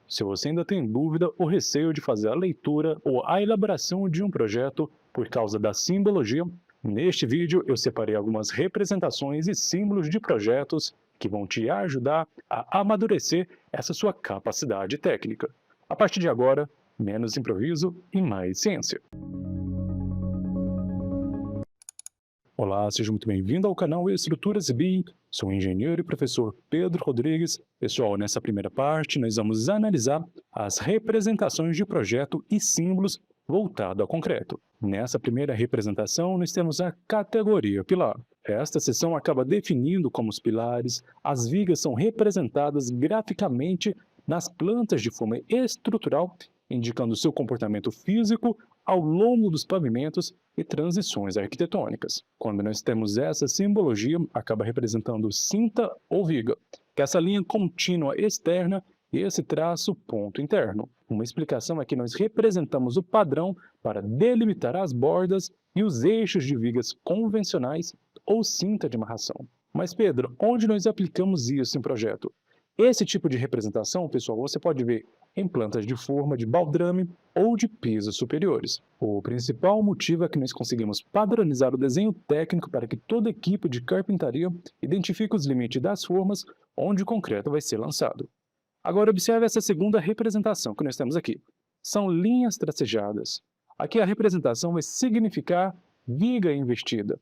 Se você ainda tem dúvida ou receio de fazer a leitura ou a elaboração de um projeto por causa da simbologia, neste vídeo eu separei algumas representações e símbolos de projetos que vão te ajudar a amadurecer essa sua capacidade técnica. A partir de agora, menos improviso e mais ciência. Olá, seja muito bem-vindo ao canal Estruturas BIM. Sou o engenheiro e professor Pedro Rodrigues. Pessoal, nessa primeira parte nós vamos analisar as representações de projeto e símbolos voltado ao concreto. Nessa primeira representação nós temos a categoria pilar. Esta seção acaba definindo como os pilares, as vigas são representadas graficamente nas plantas de forma estrutural, indicando seu comportamento físico ao longo dos pavimentos e transições arquitetônicas. Quando nós temos essa simbologia, acaba representando cinta ou viga, que é essa linha contínua externa e esse traço ponto interno. Uma explicação é que nós representamos o padrão para delimitar as bordas e os eixos de vigas convencionais ou cinta de amarração. Mas Pedro, onde nós aplicamos isso em projeto? Esse tipo de representação, pessoal, você pode ver em plantas de forma de baldrame ou de pisos superiores. O principal motivo é que nós conseguimos padronizar o desenho técnico para que toda equipe de carpintaria identifique os limites das formas onde o concreto vai ser lançado. Agora observe essa segunda representação que nós temos aqui. São linhas tracejadas. Aqui a representação vai significar viga investida.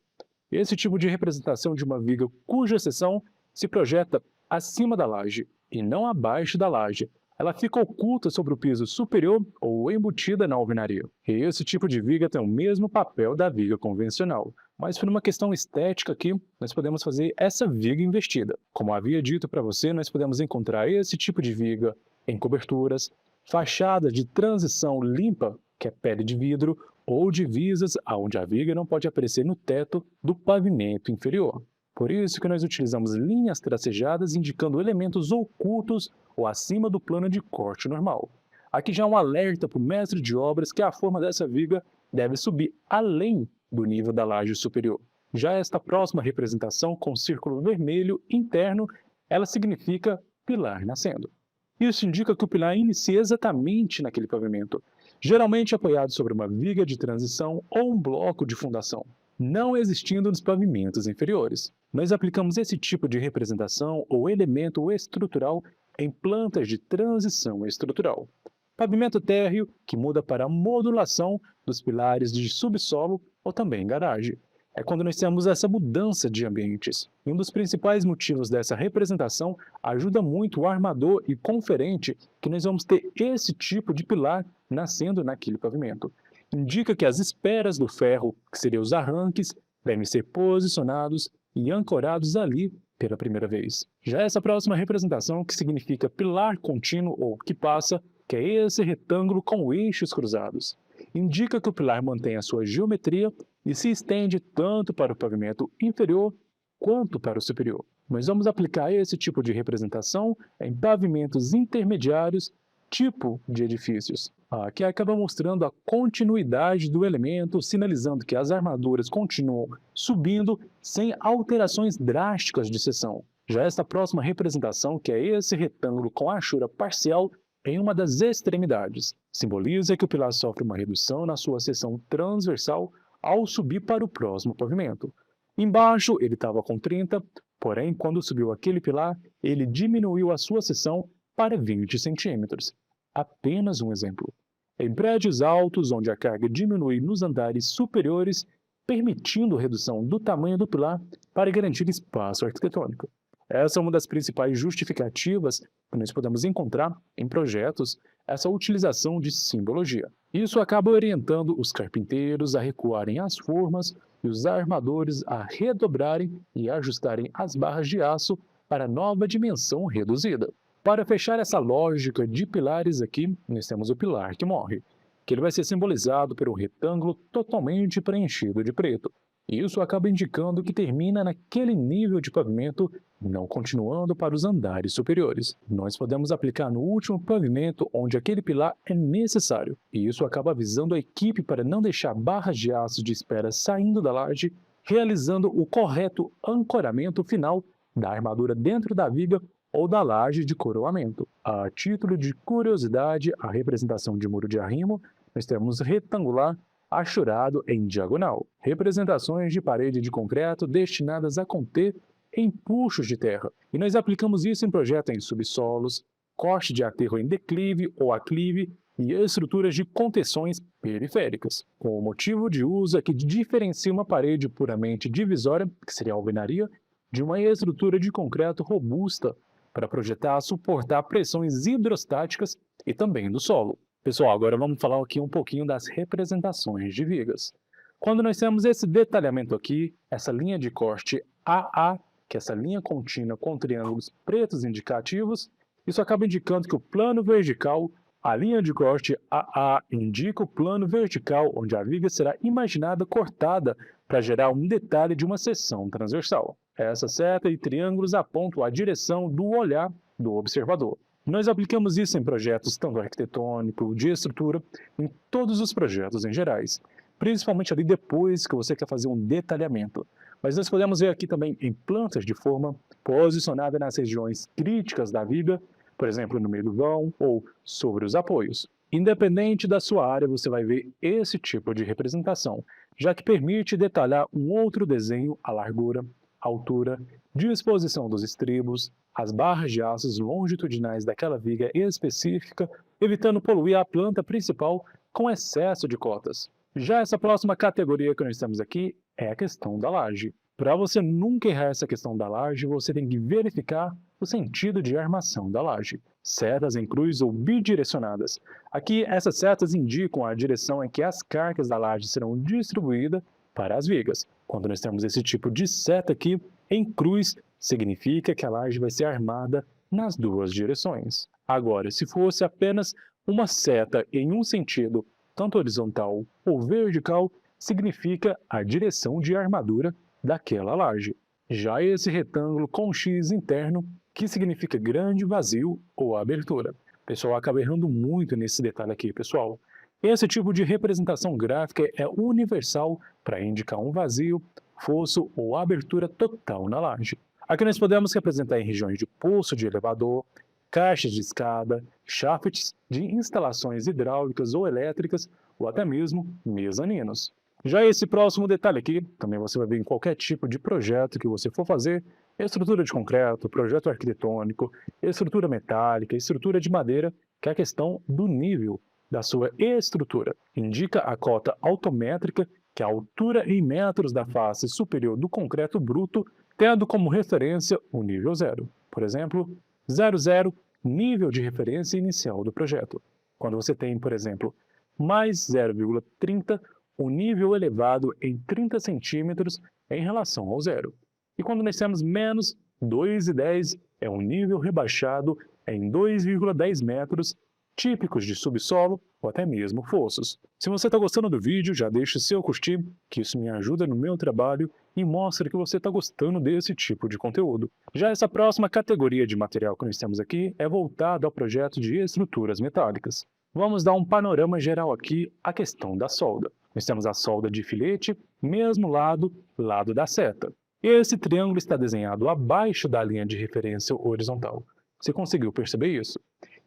Esse tipo de representação de uma viga cuja seção se projeta acima da laje e não abaixo da laje. Ela fica oculta sobre o piso superior ou embutida na alvenaria. E esse tipo de viga tem o mesmo papel da viga convencional. Mas por uma questão estética aqui, nós podemos fazer essa viga investida. Como havia dito para você, nós podemos encontrar esse tipo de viga em coberturas, fachada de transição limpa, que é pele de vidro, ou divisas onde a viga não pode aparecer no teto do pavimento inferior. Por isso que nós utilizamos linhas tracejadas indicando elementos ocultos ou acima do plano de corte normal. Aqui já é um alerta para o mestre de obras que a forma dessa viga deve subir além do nível da laje superior. Já esta próxima representação com círculo vermelho interno, ela significa pilar nascendo. Isso indica que o pilar inicia exatamente naquele pavimento, geralmente apoiado sobre uma viga de transição ou um bloco de fundação, não existindo nos pavimentos inferiores. Nós aplicamos esse tipo de representação ou elemento estrutural em plantas de transição estrutural. Pavimento térreo, que muda para a modulação dos pilares de subsolo ou também garagem. É quando nós temos essa mudança de ambientes. E um dos principais motivos dessa representação ajuda muito o armador e conferente que nós vamos ter esse tipo de pilar nascendo naquele pavimento. Indica que as esperas do ferro, que seriam os arranques, devem ser posicionados e ancorados ali pela primeira vez. Já essa próxima representação, que significa pilar contínuo ou que passa, que é esse retângulo com eixos cruzados, indica que o pilar mantém a sua geometria e se estende tanto para o pavimento inferior quanto para o superior. Nós vamos aplicar esse tipo de representação em pavimentos intermediários, tipo de edifícios. Aqui acaba mostrando a continuidade do elemento, sinalizando que as armaduras continuam subindo sem alterações drásticas de seção. Já esta próxima representação, que é esse retângulo com achura parcial em uma das extremidades, simboliza que o pilar sofre uma redução na sua seção transversal ao subir para o próximo pavimento. Embaixo ele estava com 30, porém quando subiu aquele pilar, ele diminuiu a sua seção para 20 centímetros. Apenas um exemplo. Em prédios altos, onde a carga diminui nos andares superiores, permitindo redução do tamanho do pilar para garantir espaço arquitetônico. Essa é uma das principais justificativas que nós podemos encontrar em projetos, essa utilização de simbologia. Isso acaba orientando os carpinteiros a recuarem as formas e os armadores a redobrarem e ajustarem as barras de aço para a nova dimensão reduzida. Para fechar essa lógica de pilares aqui, nós temos o pilar que morre, que ele vai ser simbolizado por um retângulo totalmente preenchido de preto. Isso acaba indicando que termina naquele nível de pavimento, não continuando para os andares superiores. Nós podemos aplicar no último pavimento onde aquele pilar é necessário, e isso acaba avisando a equipe para não deixar barras de aço de espera saindo da laje, realizando o correto ancoramento final da armadura dentro da viga ou da laje de coroamento. A título de curiosidade, a representação de muro de arrimo, nós temos retangular achurado em diagonal. Representações de parede de concreto destinadas a conter empuxos de terra. E nós aplicamos isso em projetos em subsolos, corte de aterro em declive ou aclive e estruturas de contenções periféricas. Com o motivo de uso é que diferencia uma parede puramente divisória, que seria a alvenaria, de uma estrutura de concreto robusta para projetar suportar pressões hidrostáticas e também do solo. Pessoal, agora vamos falar aqui um pouquinho das representações de vigas. Quando nós temos esse detalhamento aqui, essa linha de corte AA, que é essa linha contínua com triângulos pretos indicativos, isso acaba indicando que o plano vertical, a linha de corte AA indica o plano vertical onde a viga será imaginada cortada para gerar um detalhe de uma seção transversal. Essa seta e triângulos apontam a direção do olhar do observador. Nós aplicamos isso em projetos tanto arquitetônico, de estrutura, em todos os projetos em gerais, principalmente ali depois que você quer fazer um detalhamento. Mas nós podemos ver aqui também em plantas de forma posicionada nas regiões críticas da viga, por exemplo, no meio do vão ou sobre os apoios. Independente da sua área, você vai ver esse tipo de representação, já que permite detalhar um outro desenho, a largura, altura, disposição dos estribos, as barras de aços longitudinais daquela viga específica, evitando poluir a planta principal com excesso de cotas. Já essa próxima categoria que nós temos aqui é a questão da laje. Para você nunca errar essa questão da laje, você tem que verificar o sentido de armação da laje. Setas em cruz ou bidirecionadas. Aqui, essas setas indicam a direção em que as cargas da laje serão distribuídas para as vigas. Quando nós temos esse tipo de seta aqui, em cruz, significa que a laje vai ser armada nas duas direções. Agora, se fosse apenas uma seta em um sentido, tanto horizontal ou vertical, significa a direção de armadura daquela laje. Já esse retângulo com X interno, que significa grande vazio ou abertura. O pessoal acaba errando muito nesse detalhe aqui, pessoal. Esse tipo de representação gráfica é universal para indicar um vazio, fosso ou abertura total na laje. Aqui nós podemos representar em regiões de poço de elevador, caixas de escada, shafts de instalações hidráulicas ou elétricas, ou até mesmo mezaninos. Já esse próximo detalhe aqui, também você vai ver em qualquer tipo de projeto que você for fazer, estrutura de concreto, projeto arquitetônico, estrutura metálica, estrutura de madeira, que é a questão do nível da sua estrutura. Indica a cota autométrica, que é a altura em metros da face superior do concreto bruto, tendo como referência o nível 0. Por exemplo, 00, nível de referência inicial do projeto. Quando você tem, por exemplo, mais 0,30, um nível elevado em 30 centímetros em relação ao 0. E quando nós temos menos 2,10, é um nível rebaixado em 2,10 metros, típicos de subsolo ou até mesmo fossos. Se você está gostando do vídeo, já deixe seu curtir, que isso me ajuda no meu trabalho e mostra que você está gostando desse tipo de conteúdo. Já essa próxima categoria de material que nós temos aqui é voltado ao projeto de estruturas metálicas. Vamos dar um panorama geral aqui à questão da solda. Nós temos a solda de filete, mesmo lado da seta. Esse triângulo está desenhado abaixo da linha de referência horizontal. Você conseguiu perceber isso?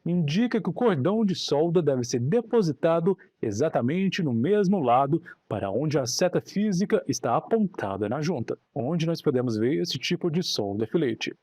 Indica que o cordão de solda deve ser depositado exatamente no mesmo lado para onde a seta física está apontada na junta, onde nós podemos ver esse tipo de solda filete.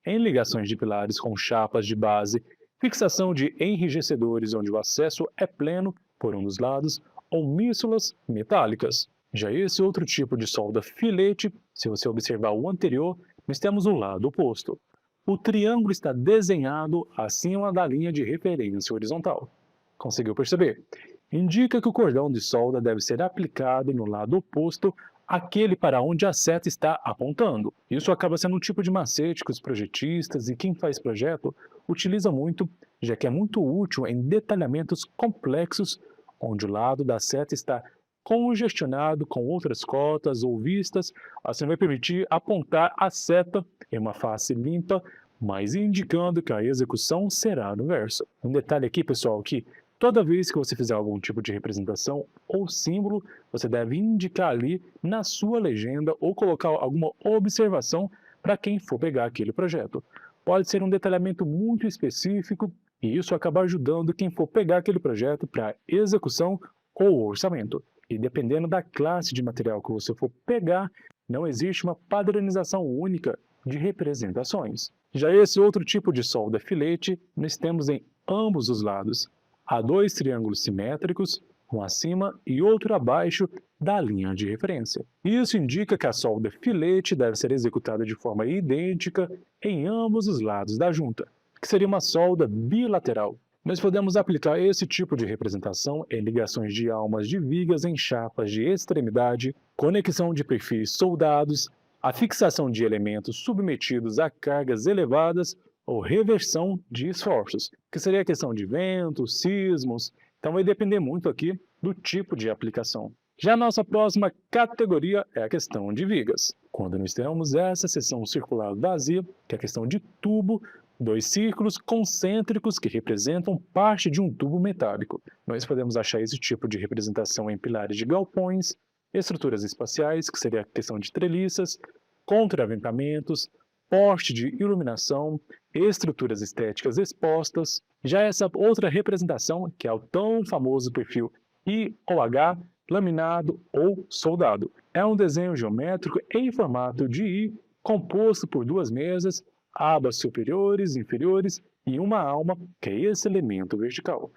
Em ligações de pilares com chapas de base, fixação de enrijecedores onde o acesso é pleno por um dos lados, ou mísulas metálicas. Já esse outro tipo de solda filete, se você observar o anterior, nós temos o lado oposto. O triângulo está desenhado acima da linha de referência horizontal. Conseguiu perceber? Indica que o cordão de solda deve ser aplicado no lado oposto àquele para onde a seta está apontando. Isso acaba sendo um tipo de macete que os projetistas e quem faz projeto utiliza muito, já que é muito útil em detalhamentos complexos, onde o lado da seta está congestionado com outras cotas ou vistas, assim vai permitir apontar a seta em uma face limpa, mas indicando que a execução será no verso. Um detalhe aqui, pessoal, que toda vez que você fizer algum tipo de representação ou símbolo, você deve indicar ali na sua legenda ou colocar alguma observação para quem for pegar aquele projeto. pode ser um detalhamento muito específico e isso acaba ajudando quem for pegar aquele projeto para execução ou orçamento. E dependendo da classe de material que você for pegar, não existe uma padronização única de representações. Já esse outro tipo de solda filete, nós temos em ambos os lados. Há dois triângulos simétricos, um acima e outro abaixo da linha de referência. Isso indica que a solda filete deve ser executada de forma idêntica em ambos os lados da junta, que seria uma solda bilateral. Nós podemos aplicar esse tipo de representação em ligações de almas de vigas em chapas de extremidade, conexão de perfis soldados, a fixação de elementos submetidos a cargas elevadas ou reversão de esforços, que seria a questão de ventos, sismos. Então vai depender muito aqui do tipo de aplicação. Já a nossa próxima categoria é a questão de vigas. Quando nós temos essa seção circular vazia, que é a questão de tubo, dois círculos concêntricos que representam parte de um tubo metálico. Nós podemos achar esse tipo de representação em pilares de galpões, estruturas espaciais, que seria a questão de treliças, contraventamentos, poste de iluminação, estruturas estéticas expostas. Já essa outra representação, que é o tão famoso perfil I ou H, laminado ou soldado. É um desenho geométrico em formato de I, composto por duas mesas, abas superiores, inferiores e uma alma, que é esse elemento vertical.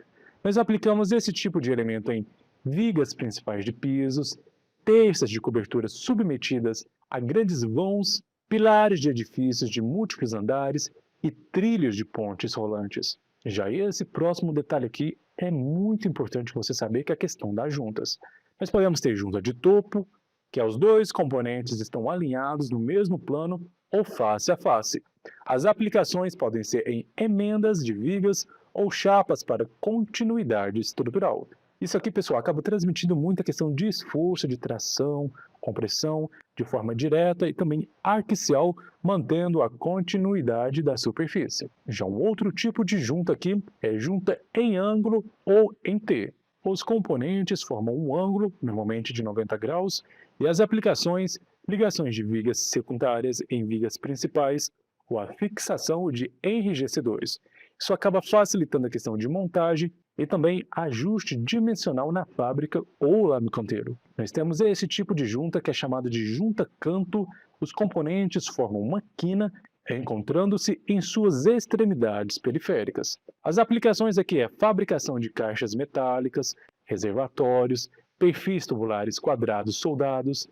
Nós aplicamos esse tipo de elemento em vigas principais de pisos, terças de coberturas submetidas a grandes vãos, pilares de edifícios de múltiplos andares e trilhos de pontes rolantes. Já esse próximo detalhe aqui é muito importante você saber, que é a questão das juntas. Nós podemos ter junta de topo, que é os dois componentes estão alinhados no mesmo plano ou face a face. As aplicações podem ser em emendas de vigas ou chapas para continuidade estrutural. Isso aqui, pessoal, acaba transmitindo muita questão de esforço, de tração, compressão, de forma direta e também axial, mantendo a continuidade da superfície. Já um outro tipo de junta aqui é junta em ângulo ou em T. Os componentes formam um ângulo, normalmente de 90 graus, e as aplicações, ligações de vigas secundárias em vigas principais, ou a fixação de enrijecedores. Isso acaba facilitando a questão de montagem e também ajuste dimensional na fábrica ou lá no canteiro. Nós temos esse tipo de junta que é chamada de junta canto. Os componentes formam uma quina, encontrando-se em suas extremidades periféricas. As aplicações aqui é fabricação de caixas metálicas, reservatórios, perfis tubulares quadrados soldados,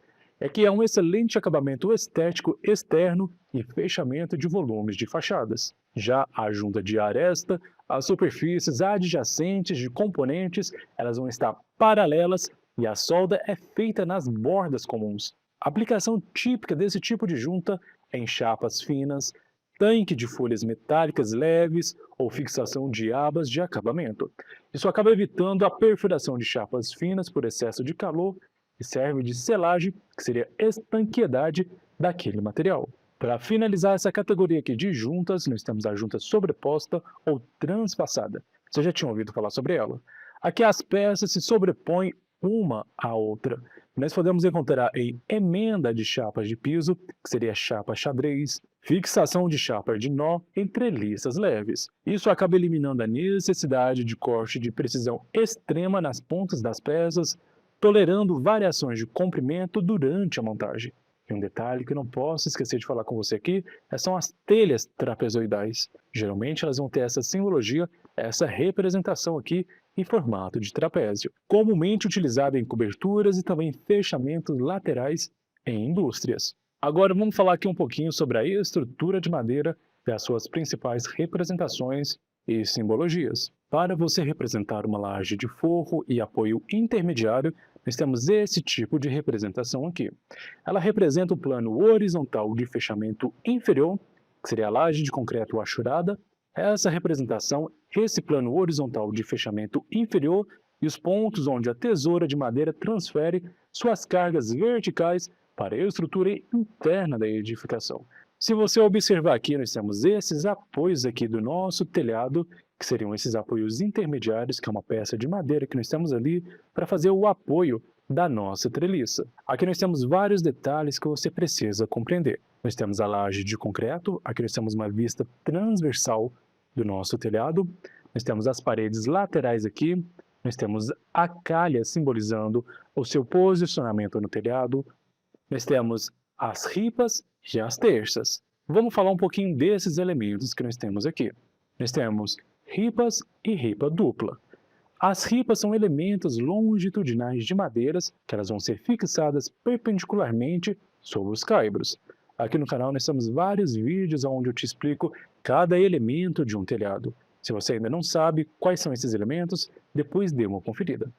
que é um excelente acabamento estético externo e fechamento de volumes de fachadas. Já a junta de aresta, as superfícies adjacentes de componentes, elas vão estar paralelas e a solda é feita nas bordas comuns. A aplicação típica desse tipo de junta é em chapas finas, tanque de folhas metálicas leves ou fixação de abas de acabamento. Isso acaba evitando a perfuração de chapas finas por excesso de calor e serve de selagem, que seria a estanqueidade daquele material. Para finalizar essa categoria aqui de juntas, nós temos a junta sobreposta ou transpassada. Você já tinha ouvido falar sobre ela? Aqui as peças se sobrepõem uma à outra. Nós podemos encontrar em emenda de chapas de piso, que seria chapa xadrez, fixação de chapa de nó em treliças leves. Isso acaba eliminando a necessidade de corte de precisão extrema nas pontas das peças, tolerando variações de comprimento durante a montagem. E um detalhe que eu não posso esquecer de falar com você aqui são as telhas trapezoidais. Geralmente elas vão ter essa simbologia, essa representação aqui em formato de trapézio, comumente utilizada em coberturas e também fechamentos laterais em indústrias. Agora vamos falar aqui um pouquinho sobre a estrutura de madeira e as suas principais representações e simbologias. Para você representar uma laje de forro e apoio intermediário, nós temos esse tipo de representação aqui. Ela representa o plano horizontal de fechamento inferior, que seria a laje de concreto achurada. Essa representação, esse plano horizontal de fechamento inferior e os pontos onde a tesoura de madeira transfere suas cargas verticais para a estrutura interna da edificação. Se você observar aqui, nós temos esses apoios aqui do nosso telhado, que seriam esses apoios intermediários, que é uma peça de madeira que nós temos ali para fazer o apoio da nossa treliça. Aqui nós temos vários detalhes que você precisa compreender. Nós temos a laje de concreto, aqui nós temos uma vista transversal do nosso telhado, nós temos as paredes laterais aqui, nós temos a calha simbolizando o seu posicionamento no telhado, nós temos as ripas e as terças. Vamos falar um pouquinho desses elementos que nós temos aqui. Nós temos ripas e ripa dupla. As ripas são elementos longitudinais de madeiras que elas vão ser fixadas perpendicularmente sobre os caibros. Aqui no canal nós temos vários vídeos onde eu te explico cada elemento de um telhado. Se você ainda não sabe quais são esses elementos, depois dê uma conferida.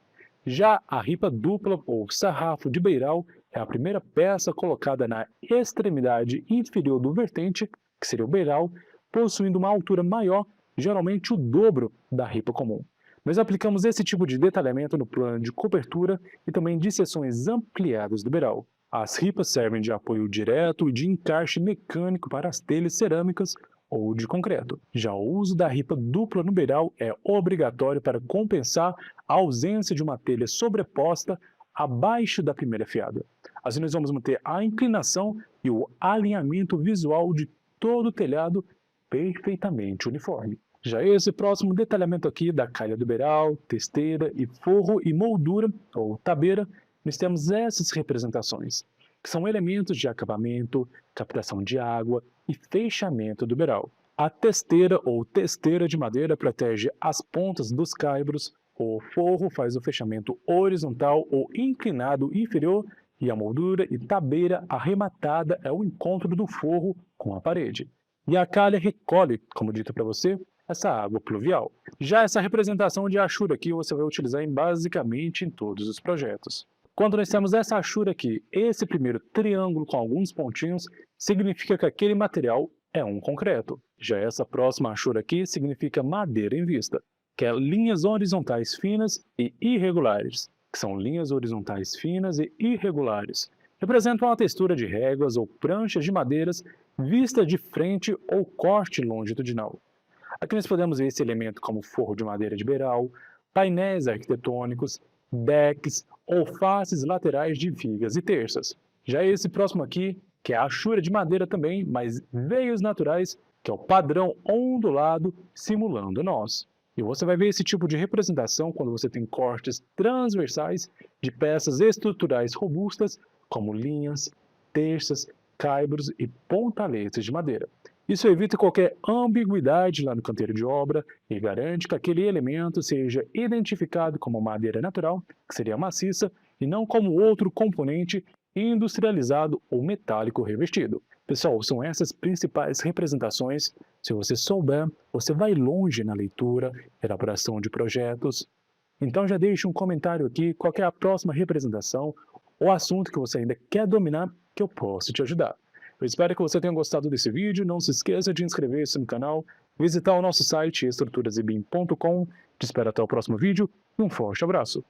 Já a ripa dupla ou sarrafo de beiral é a primeira peça colocada na extremidade inferior do vertente, que seria o beiral, possuindo uma altura maior, geralmente o dobro da ripa comum. Nós aplicamos esse tipo de detalhamento no plano de cobertura e também de seções ampliadas do beiral. As ripas servem de apoio direto e de encaixe mecânico para as telhas cerâmicas ou de concreto. Já o uso da ripa dupla no beiral é obrigatório para compensar a ausência de uma telha sobreposta abaixo da primeira fiada. Assim nós vamos manter a inclinação e o alinhamento visual de todo o telhado perfeitamente uniforme. Já esse próximo detalhamento aqui da calha do beiral, testeira e forro e moldura, ou tabeira, nós temos essas representações, que são elementos de acabamento, captação de água e fechamento do beiral. A testeira ou testeira de madeira protege as pontas dos caibros, o forro faz o fechamento horizontal ou inclinado inferior e a moldura e tabeira arrematada é o encontro do forro com a parede. E a calha recolhe, como dito para você, essa água pluvial. Já essa representação de achura aqui você vai utilizar basicamente em todos os projetos. Quando nós temos essa achura aqui, esse primeiro triângulo com alguns pontinhos, significa que aquele material é um concreto. Já essa próxima achura aqui significa madeira em vista, que é linhas horizontais finas e irregulares, que são linhas horizontais finas e irregulares. Representam a textura de réguas ou pranchas de madeiras vista de frente ou corte longitudinal. Aqui nós podemos ver esse elemento como forro de madeira de beiral, painéis arquitetônicos, decks ou faces laterais de vigas e terças. Já esse próximo aqui, que é a achura de madeira também, mas veios naturais, que é o padrão ondulado simulando nós. E você vai ver esse tipo de representação quando você tem cortes transversais de peças estruturais robustas, como linhas, terças, caibros e pontaletes de madeira. Isso evita qualquer ambiguidade lá no canteiro de obra e garante que aquele elemento seja identificado como madeira natural, que seria maciça, e não como outro componente industrializado ou metálico revestido. Pessoal, são essas principais representações. Se você souber, você vai longe na leitura, elaboração de projetos. Então já deixe um comentário aqui qual é a próxima representação ou assunto que você ainda quer dominar que eu posso te ajudar. Eu espero que você tenha gostado desse vídeo, não se esqueça de inscrever-se no canal, visitar o nosso site estruturasebim.com. Te espero até o próximo vídeo e um forte abraço!